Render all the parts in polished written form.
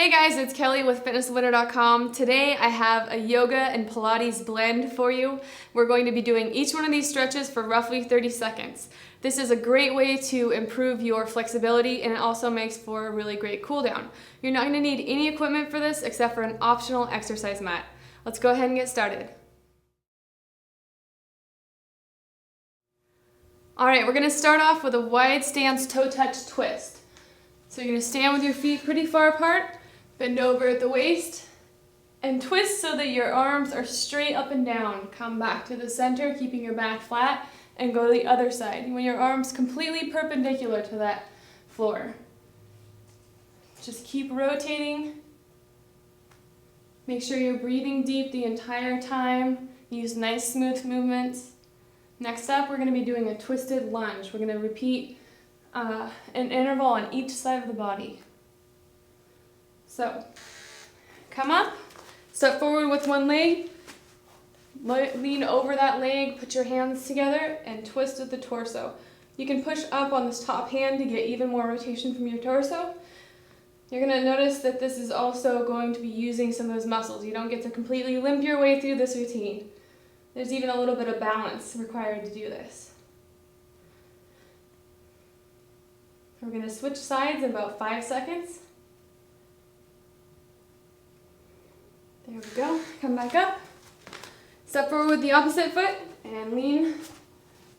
Hey guys, it's Kelly with fitnesswinner.com. Today I have a yoga and Pilates blend for you. We're going to be doing each one of these stretches for roughly 30 seconds. This is a great way to improve your flexibility, and it also makes for a really great cool down. You're not going to need any equipment for this except for an optional exercise mat. Let's go ahead and get started. Alright, we're going to start off with a wide stance toe touch twist. So you're going to stand with your feet pretty far apart, bend over at the waist, and twist so that your arms are straight up and down. Come back to the center, keeping your back flat, and go to the other side when your arms completely perpendicular to that floor. Just keep rotating. Make sure you're breathing deep the entire time. Use nice smooth movements. Next up, we're going to be doing a twisted lunge. We're going to repeat an interval on each side of the body. So, come up, step forward with one leg, lean over that leg, put your hands together, and twist with the torso. You can push up on this top hand to get even more rotation from your torso. You're going to notice that this is also going to be using some of those muscles. You don't get to completely limp your way through this routine. There's even a little bit of balance required to do this. We're going to switch sides in about 5 seconds. There we go. Come back up. Step forward with the opposite foot and lean.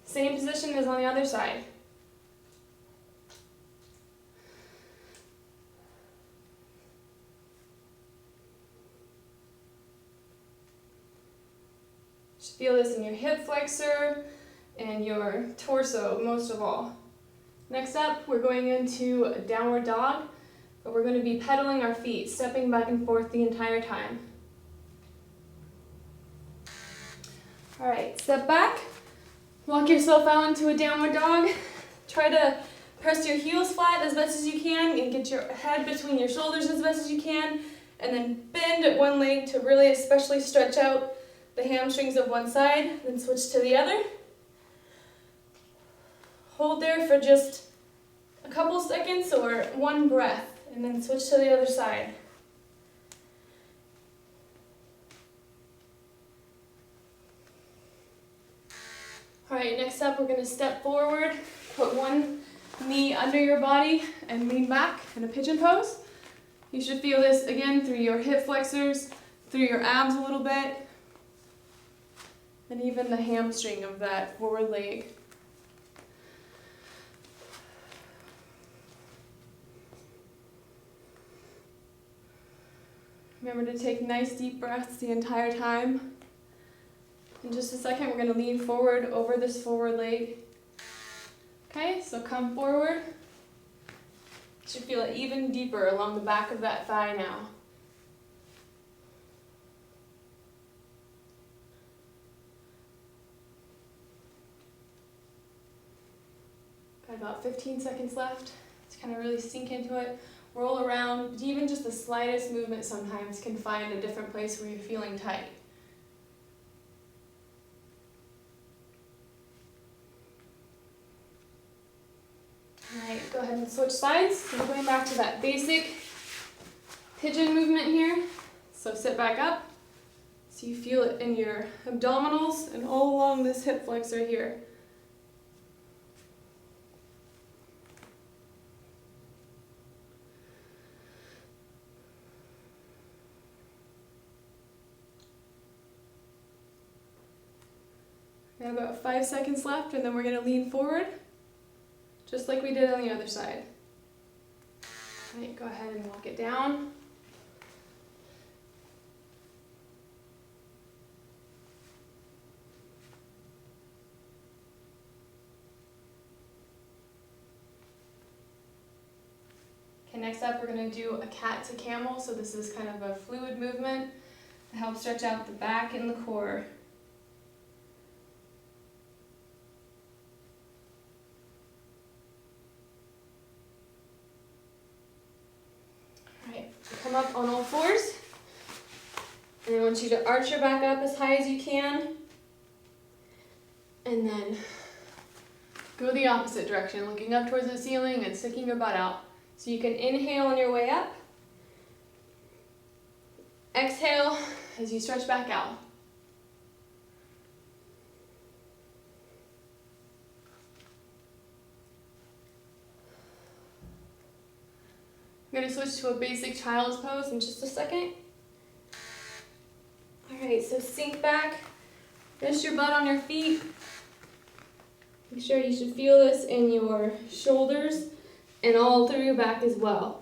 Same position as on the other side. You should feel this in your hip flexor and your torso most of all. Next up, we're going into a downward dog, but we're going to be pedaling our feet, stepping back and forth the entire time. All right, step back, walk yourself out into a downward dog. Try to press your heels flat as best as you can and get your head between your shoulders as best as you can, and then bend at one leg to really especially stretch out the hamstrings of one side, then switch to the other. Hold there for just a couple seconds or one breath, and then switch to the other side. All right, next up we're going to step forward, put one knee under your body, and lean back in a pigeon pose. You should feel this again through your hip flexors, through your abs a little bit, and even the hamstring of that forward leg. Remember to take nice deep breaths the entire time. In just a second, we're going to lean forward over this forward leg. Okay, so come forward. You should feel it even deeper along the back of that thigh now. Got about 15 seconds left to kind of really sink into it. Roll around. Even just the slightest movement sometimes can find a different place where you're feeling tight. Alright, go ahead and switch sides. So we're going back to that basic pigeon movement here. So sit back up. So you feel it in your abdominals and all along this hip flexor here. We have about 5 seconds left, and then we're going to lean forward, just like we did on the other side. All right, go ahead and walk it down. Okay, next up we're going to do a cat to camel. So this is kind of a fluid movement to help stretch out the back and the core. Come up on all fours, and I want you to arch your back up as high as you can, and then go the opposite direction, looking up towards the ceiling and sticking your butt out. So you can inhale on your way up, exhale as you stretch back out. I'm going to switch to a basic child's pose in just a second. Alright, so sink back, rest your butt on your feet. Make sure you should feel this in your shoulders and all through your back as well.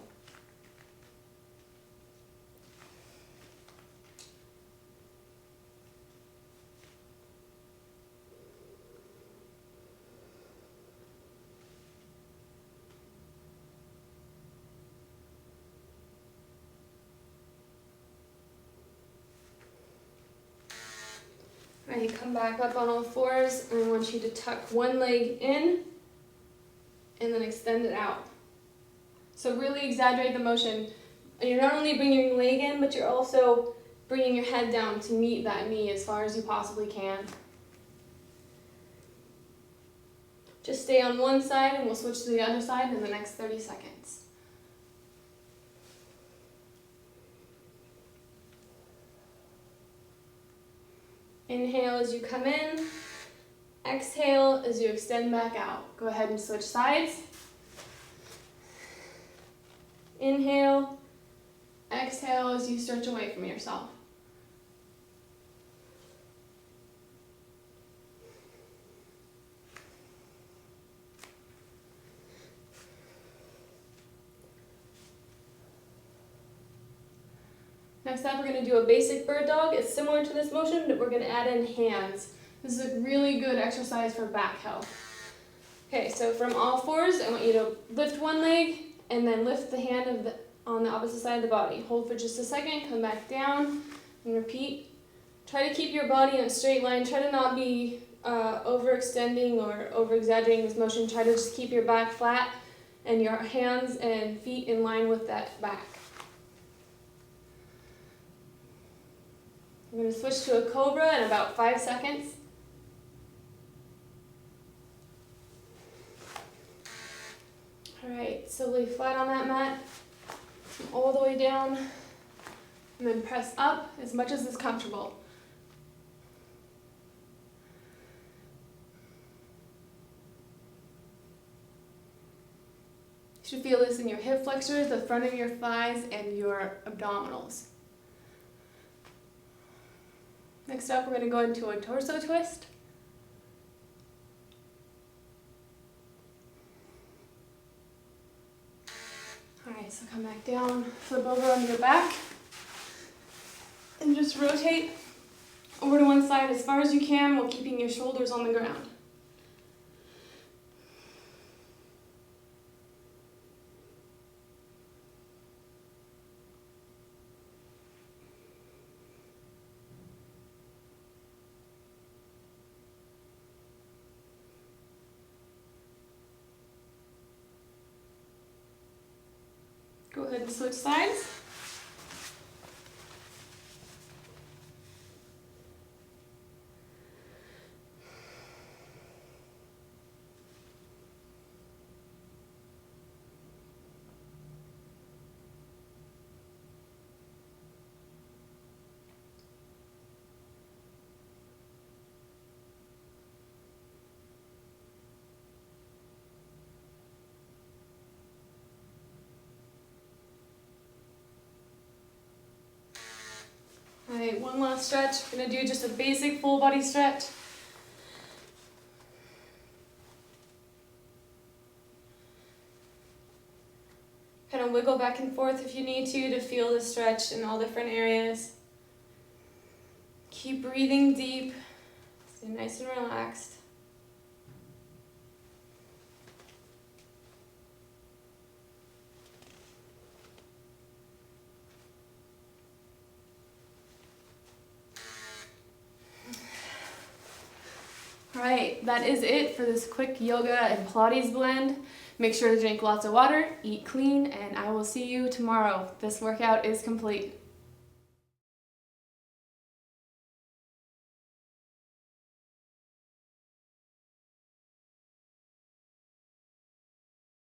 Alright, come back up on all fours, and I want you to tuck one leg in and then extend it out. So really exaggerate the motion. And you're not only bringing your leg in, but you're also bringing your head down to meet that knee as far as you possibly can. Just stay on one side and we'll switch to the other side in the next 30 seconds. Inhale as you come in, exhale as you extend back out. Go ahead and switch sides. Inhale, exhale as you stretch away from yourself. Next up, we're going to do a basic bird dog. It's similar to this motion, but we're going to add in hands. This is a really good exercise for back health. Okay, so from all fours, I want you to lift one leg and then lift the hand on the opposite side of the body. Hold for just a second, come back down, and repeat. Try to keep your body in a straight line. Try to not be overextending or over-exaggerating this motion. Try to just keep your back flat and your hands and feet in line with that back. We're going to switch to a Cobra in about 5 seconds. Alright, so lay flat on that mat, all the way down, and then press up as much as is comfortable. You should feel this in your hip flexors, the front of your thighs, and your abdominals. Next up, we're going to go into a torso twist. Alright, so come back down, flip over on your back, and just rotate over to one side as far as you can while keeping your shoulders on the ground. Go ahead and switch sides. Alright, one last stretch. We're going to do just a basic full body stretch. Kind of wiggle back and forth if you need to feel the stretch in all different areas. Keep breathing deep. Stay nice and relaxed. Alright, that is it for this quick yoga and Pilates blend. Make sure to drink lots of water, eat clean, and I will see you tomorrow. This workout is complete.